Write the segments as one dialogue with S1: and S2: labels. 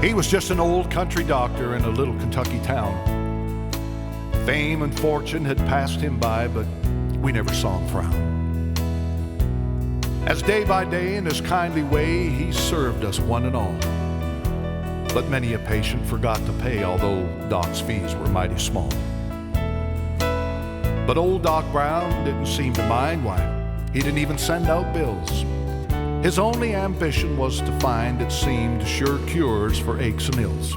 S1: He was just an old country doctor in a little Kentucky town. Fame and fortune had passed him by, but we never saw him frown. As day by day in his kindly way, he served us one and all. But many a patient forgot to pay, although Doc's fees were mighty small. But old Doc Brown didn't seem to mind. Why, he didn't even send out bills. His only ambition was to find, it seemed, sure cures for aches and ills.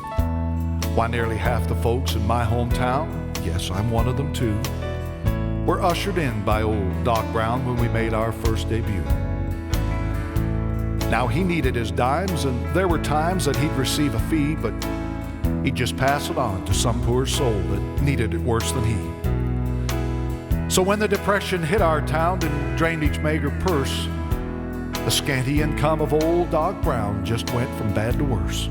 S1: Why, nearly half the folks in my hometown, yes, I'm one of them too, were ushered in by old Doc Brown when we made our first debut. Now he needed his dimes, and there were times that he'd receive a fee, but he'd just pass it on to some poor soul that needed it worse than he. So when the Depression hit our town and drained each meager purse, the scanty income of old Doc Brown just went from bad to worse.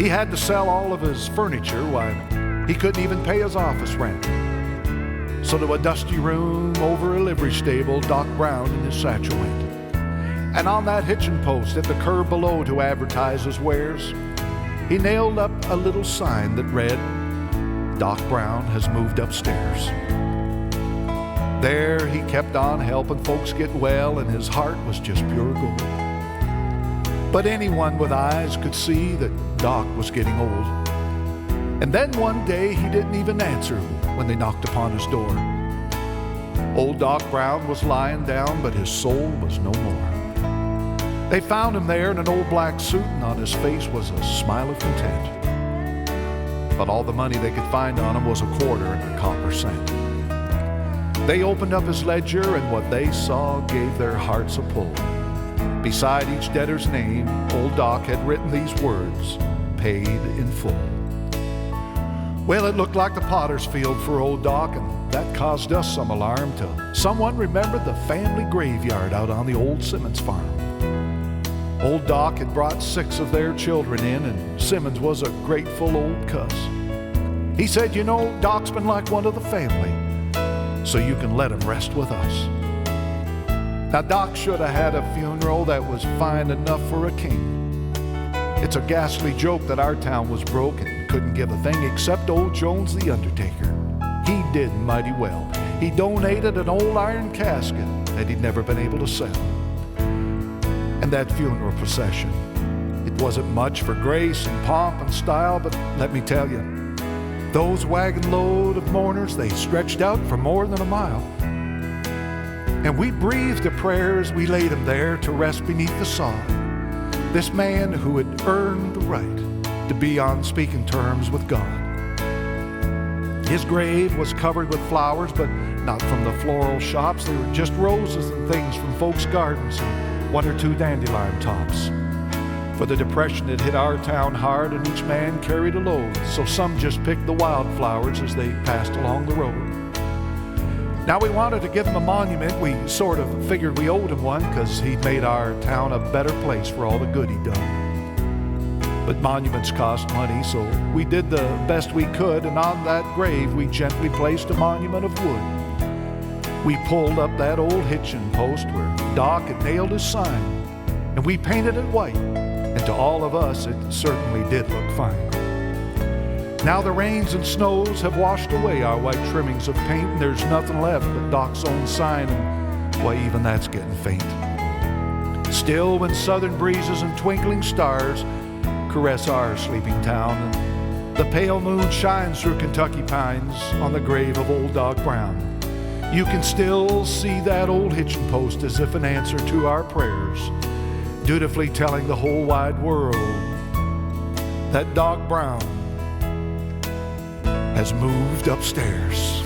S1: He had to sell all of his furniture. Why, he couldn't even pay his office rent. So to a dusty room over a livery stable, Doc Brown and his satchel went. And on that hitching post at the curb below to advertise his wares, he nailed up a little sign that read, "Doc Brown has moved upstairs." There he kept on helping folks get well, and his heart was just pure gold. But anyone with eyes could see that Doc was getting old. And then one day he didn't even answer when they knocked upon his door. Old Doc Brown was lying down, but his soul was no more. They found him there in an old black suit, and on his face was a smile of content. But all the money they could find on him was a quarter and a copper cent. They opened up his ledger, and what they saw gave their hearts a pull. Beside each debtor's name, old Doc had written these words, "Paid in full." Well, it looked like the potter's field for old Doc, and that caused us some alarm till someone remembered the family graveyard out on the old Simmons farm. Old Doc had brought 6 of their children in, and Simmons was a grateful old cuss. He said, "You know, Doc's been like one of the family, so you can let him rest with us." Now, Doc should have had a funeral that was fine enough for a king. It's a ghastly joke that our town was broke and couldn't give a thing except old Jones the undertaker. He did mighty well. He donated an old iron casket that he'd never been able to sell. And that funeral procession, it wasn't much for grace and pomp and style, but let me tell you, those wagon load of mourners, they stretched out for more than a mile. And we breathed a prayer as we laid him there to rest beneath the sod. This man who had earned the right to be on speaking terms with God. His grave was covered with flowers, but not from the floral shops. They were just roses and things from folks' gardens and 1 or 2 dandelion tops. For the Depression had hit our town hard, and each man carried a load, so some just picked the wildflowers as they passed along the road. Now we wanted to give him a monument. We sort of figured we owed him one, 'cause he'd made our town a better place for all the good he'd done. But monuments cost money, so we did the best we could, and on that grave we gently placed a monument of wood. We pulled up that old hitching post where Doc had nailed his sign, and we painted it white, and to all of us it certainly did look fine. Now the rains and snows have washed away our white trimmings of paint, and there's nothing left but Doc's own sign, and why, even that's getting faint. Still, when southern breezes and twinkling stars caress our sleeping town, and the pale moon shines through Kentucky pines on the grave of old Doc Brown, you can still see that old hitching post as if an answer to our prayers, dutifully telling the whole wide world that Doc Brown has moved upstairs.